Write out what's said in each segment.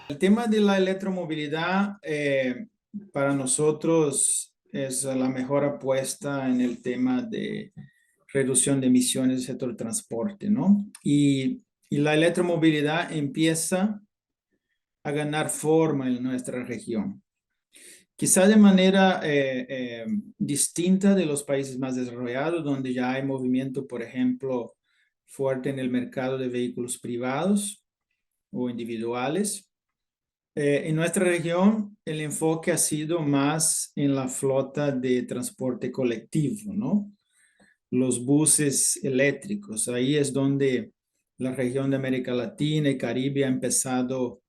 El tema de la electromovilidad para nosotros es la mejor apuesta en el tema de reducción de emisiones del sector transporte, ¿no? Y la electromovilidad empieza a ganar forma en nuestra región. Quizá de manera distinta de los países más desarrollados, donde ya hay movimiento, por ejemplo, fuerte en el mercado de vehículos privados o individuales. En nuestra región, el enfoque ha sido más en la flota de transporte colectivo, ¿no? Los buses eléctricos. Ahí es donde la región de América Latina y Caribe ha empezado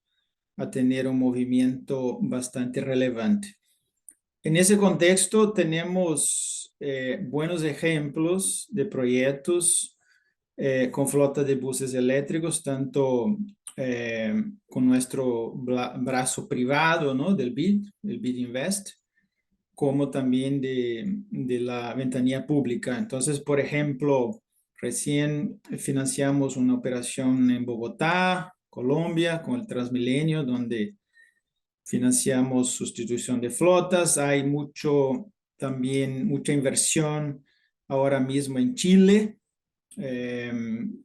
a tener un movimiento bastante relevante. En ese contexto tenemos buenos ejemplos de proyectos con flota de buses eléctricos, tanto con nuestro brazo privado, ¿no? Del BID, el BID Invest, como también de la ventanilla pública. Entonces, por ejemplo, recién financiamos una operación en Bogotá, Colombia, con el Transmilenio, donde financiamos sustitución de flotas. Hay también mucha inversión ahora mismo en Chile,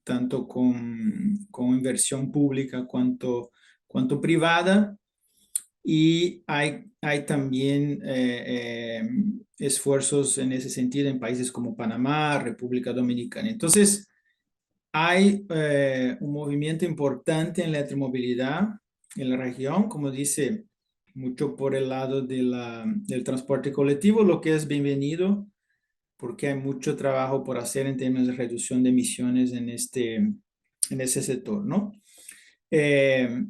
tanto con inversión pública cuanto privada. Y hay también esfuerzos en ese sentido en países como Panamá, República Dominicana. Entonces, hay un movimiento importante en la electromovilidad en la región, como dice, mucho por el lado del transporte colectivo, lo que es bienvenido porque hay mucho trabajo por hacer en términos de reducción de emisiones en ese sector, ¿no? Eh,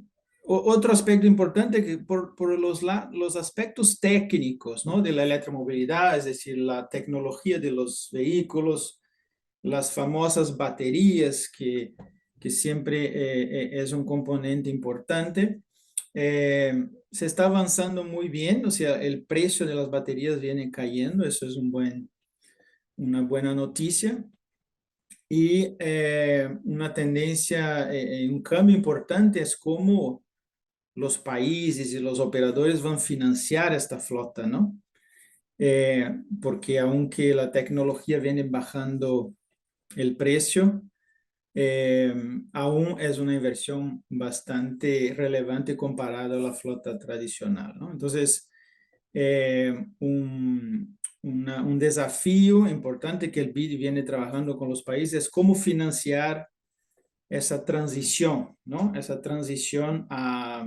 Otro aspecto importante que por los aspectos técnicos, ¿no? De la electromovilidad, es decir, la tecnología de los vehículos, las famosas baterías que siempre es un componente importante. Se está avanzando muy bien, o sea, el precio de las baterías viene cayendo, eso es una buena noticia. Y una tendencia, un cambio importante es cómo los países y los operadores van a financiar esta flota, ¿no? Porque aunque la tecnología viene bajando el precio, eh, aún es una inversión bastante relevante comparado a la flota tradicional, ¿no? Entonces, un desafío importante que el BID viene trabajando con los países es cómo financiar esa transición, ¿no? Esa transición a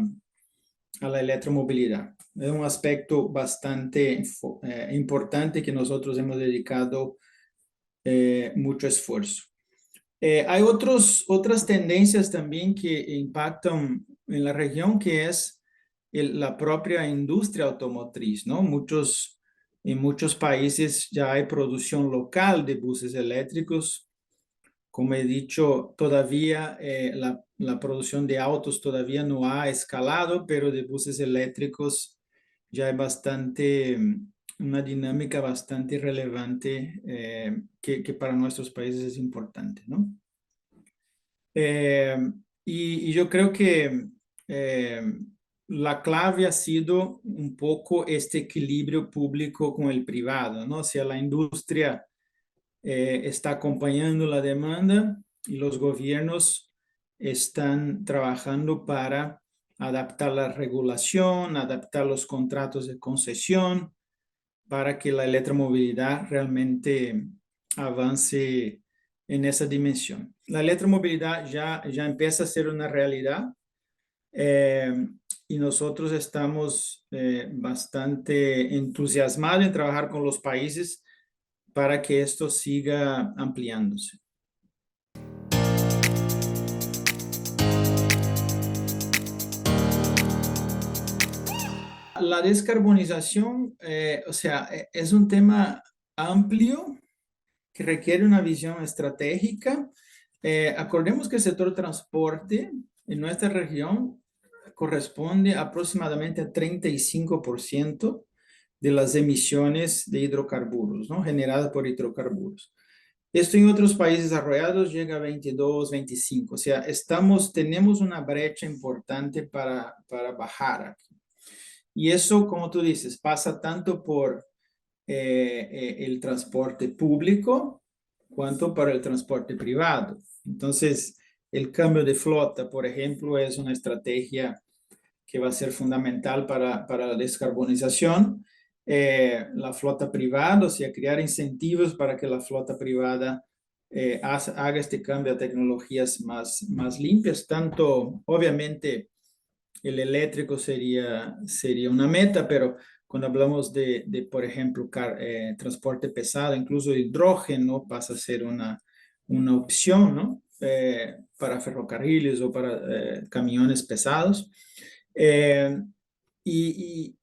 la electromovilidad. Es un aspecto bastante importante que nosotros hemos dedicado mucho esfuerzo. Hay otras tendencias también que impactan en la región, que es la propia industria automotriz, ¿no? En muchos países ya hay producción local de buses eléctricos. Como he dicho, todavía la producción de autos todavía no ha escalado, pero de buses eléctricos ya hay una dinámica bastante relevante que para nuestros países es importante, ¿no? Eh, y yo creo que eh, la clave ha sido un poco este equilibrio público con el privado, ¿no? O sea, la industria está acompañando la demanda y los gobiernos están trabajando para adaptar la regulación, adaptar los contratos de concesión para que la electromovilidad realmente avance en esa dimensión. La electromovilidad ya empieza a ser una realidad eh, y nosotros estamos bastante entusiasmados en trabajar con los países para que esto siga ampliándose. La descarbonización, o sea, es un tema amplio que requiere una visión estratégica. Acordemos que el sector transporte en nuestra región corresponde aproximadamente a 35% de las emisiones de hidrocarburos, ¿no? Generadas por hidrocarburos. Esto en otros países desarrollados llega a 22, 25. O sea, tenemos una brecha importante para bajar aquí. Y eso, como tú dices, pasa tanto por el transporte público cuanto para el transporte privado. Entonces, el cambio de flota, por ejemplo, es una estrategia que va a ser fundamental para la descarbonización. La flota privada, o sea, crear incentivos para que la flota privada haga este cambio a tecnologías más limpias, tanto obviamente el eléctrico sería una meta, pero cuando hablamos por ejemplo, transporte pesado, incluso hidrógeno pasa a ser una opción, ¿no? Para ferrocarriles o para camiones pesados. Eh, y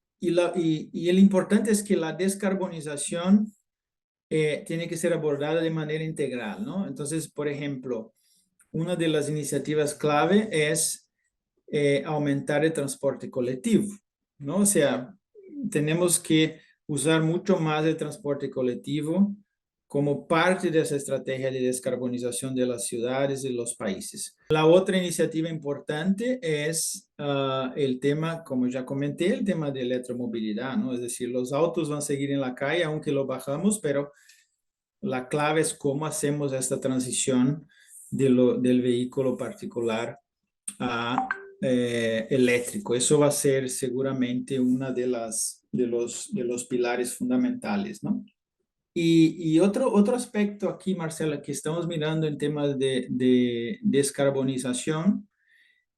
el importante es que la descarbonización tiene que ser abordada de manera integral, ¿no? Entonces, por ejemplo, una de las iniciativas clave es aumentar el transporte colectivo, ¿no? O sea, tenemos que usar mucho más el transporte colectivo como parte de esa estrategia de descarbonización de las ciudades y los países. La otra iniciativa importante es el tema, como ya comenté, el tema de electromovilidad, ¿no? Es decir, los autos van a seguir en la calle aunque lo bajamos, pero la clave es cómo hacemos esta transición del vehículo particular a eléctrico. Eso va a ser seguramente una de los pilares fundamentales, ¿no? Y otro aspecto aquí, Marcela, que estamos mirando en temas de descarbonización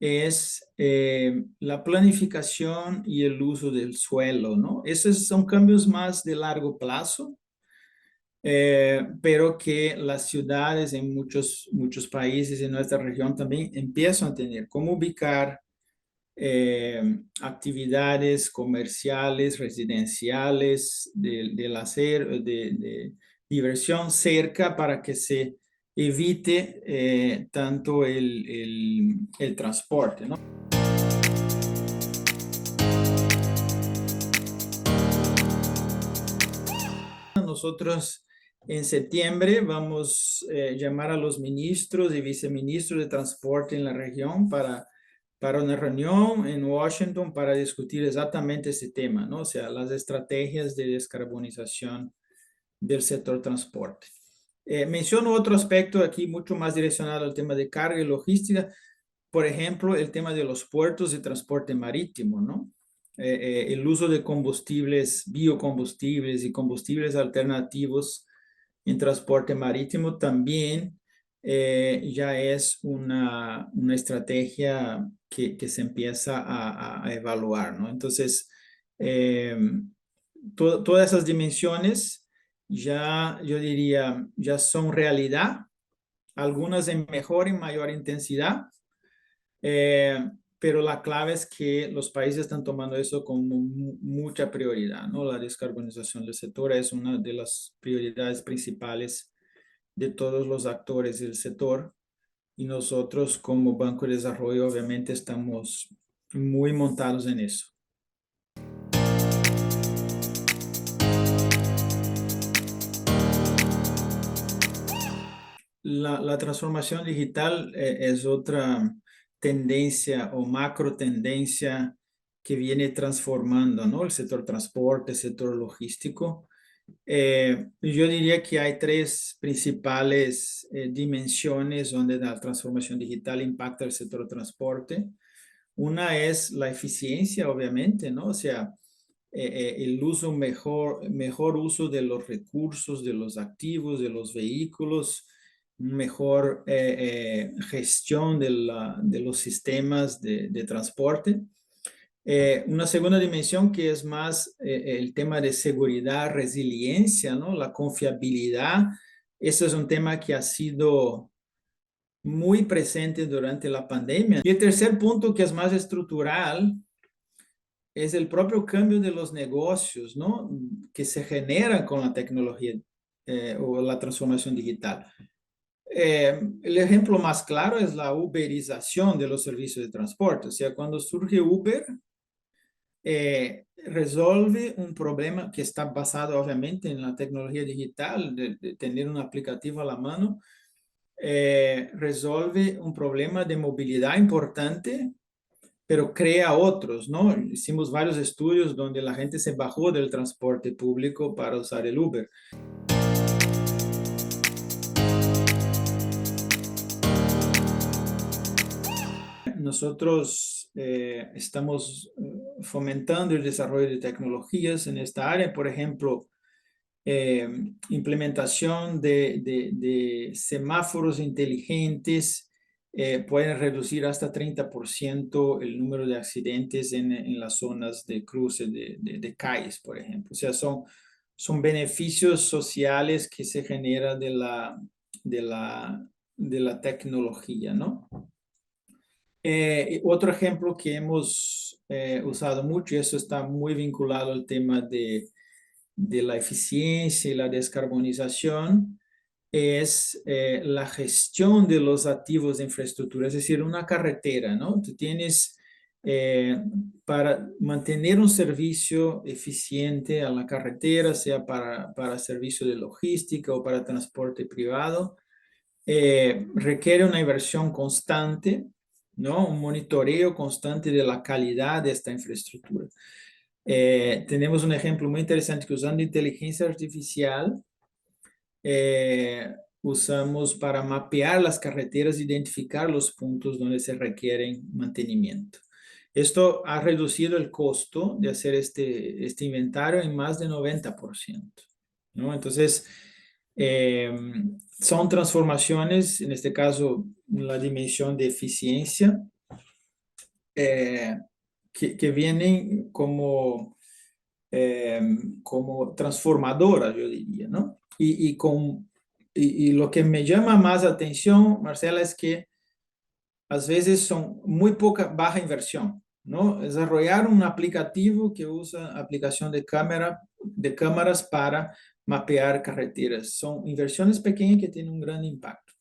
es la planificación y el uso del suelo, ¿no? Esos son cambios más de largo plazo, pero que las ciudades en muchos países en nuestra región también empiezan a tener. Cómo ubicar actividades comerciales, residenciales, de hacer, de diversión cerca para que se evite tanto el transporte, ¿no? Nosotros en septiembre vamos a llamar a los ministros y viceministros de transporte en la región para una reunión en Washington para discutir exactamente este tema, ¿no? O sea, las estrategias de descarbonización del sector transporte. Menciono otro aspecto aquí mucho más direccionado al tema de carga y logística, por ejemplo, el tema de los puertos de transporte marítimo, ¿no? El uso de combustibles, biocombustibles y combustibles alternativos en transporte marítimo también ya es una estrategia que se empieza a evaluar, ¿no? Entonces, eh, todas esas dimensiones ya, yo diría, ya son realidad, algunas en mejor y mayor intensidad, eh, pero la clave es que los países están tomando eso como mucha prioridad, ¿no? La descarbonización del sector es una de las prioridades principales de todos los actores del sector y nosotros como Banco de Desarrollo obviamente estamos muy montados en eso. La transformación digital es otra tendencia o macro tendencia que viene transformando, ¿no? El sector transporte, el sector logístico. Yo diría que hay tres principales dimensiones donde la transformación digital impacta el sector transporte. Una es la eficiencia, obviamente, ¿no? O sea, el mejor uso de los recursos, de los activos, de los vehículos, mejor gestión de los sistemas de transporte. Una segunda dimensión que es más el tema de seguridad, resiliencia, ¿no? La confiabilidad. Eso es un tema que ha sido muy presente durante la pandemia. Y el tercer punto, que es más estructural, es el propio cambio de los negocios, ¿no? Que se generan con la tecnología o la transformación digital. El ejemplo más claro es la uberización de los servicios de transporte. O sea, cuando surge Uber, resuelve un problema que está basado obviamente en la tecnología digital, de tener un aplicativo a la mano, resuelve un problema de movilidad importante, pero crea otros, ¿no? Hicimos varios estudios donde la gente se bajó del transporte público para usar el Uber. Nosotros estamos fomentando el desarrollo de tecnologías en esta área, por ejemplo, implementación de semáforos inteligentes pueden reducir hasta 30% el número de accidentes en las zonas de cruce de calles, por ejemplo. O sea, son beneficios sociales que se generan de la tecnología, ¿no? Otro ejemplo que hemos usado mucho, y eso está muy vinculado al tema de la eficiencia y la descarbonización, es la gestión de los activos de infraestructura, es decir, una carretera, ¿no? Tú tienes, para mantener un servicio eficiente a la carretera, sea para servicio de logística o para transporte privado, requiere una inversión constante, ¿no? Un monitoreo constante de la calidad de esta infraestructura. Tenemos un ejemplo muy interesante que usando inteligencia artificial, usamos para mapear las carreteras, identificar los puntos donde se requieren mantenimiento. Esto ha reducido el costo de hacer este inventario en más de 90%, ¿no? Entonces, son transformaciones, en este caso, en la dimensión de eficiencia, que vienen como transformadoras, yo diría, ¿no? Y lo que me llama más atención, Marcela, es que a veces son muy baja inversión, ¿no? Desarrollar un aplicativo que usa aplicación de cámaras para mapear carreteras. Son inversiones pequeñas que tienen un gran impacto.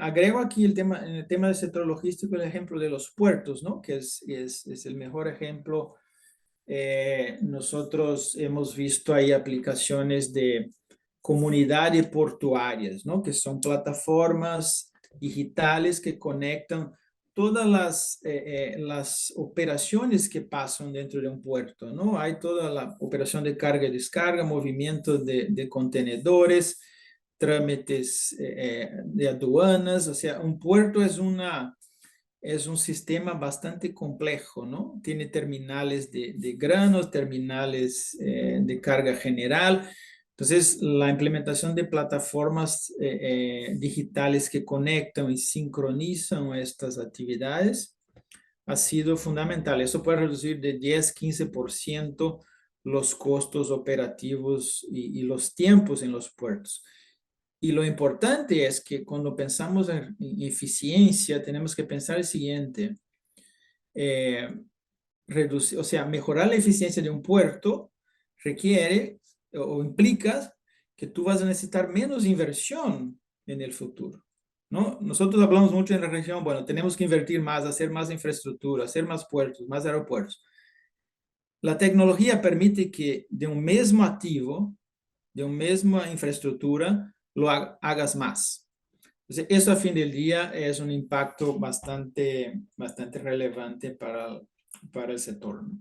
Agrego aquí en el tema del sector logístico, el ejemplo de los puertos, ¿no? Que es el mejor ejemplo. Nosotros hemos visto ahí aplicaciones de comunidades portuarias, ¿no? Que son plataformas digitales que conectan todas las operaciones que pasan dentro de un puerto, ¿no? Hay toda la operación de carga y descarga, movimiento de contenedores, trámites de aduanas, o sea, un puerto es un sistema bastante complejo, ¿no? Tiene terminales de granos, terminales de carga general. Entonces, la implementación de plataformas digitales que conectan y sincronizan estas actividades ha sido fundamental. Eso puede reducir de 10-15% los costos operativos y los tiempos en los puertos. Y lo importante es que cuando pensamos en eficiencia, tenemos que pensar el siguiente, reducir, o sea, mejorar la eficiencia de un puerto requiere o implica que tú vas a necesitar menos inversión en el futuro, ¿no? Nosotros hablamos mucho en la región, bueno, tenemos que invertir más, hacer más infraestructura, hacer más puertos, más aeropuertos. La tecnología permite que de un mismo activo, de una misma infraestructura, lo hagas más. Entonces, eso a fin del día es un impacto bastante relevante para el sector, ¿no?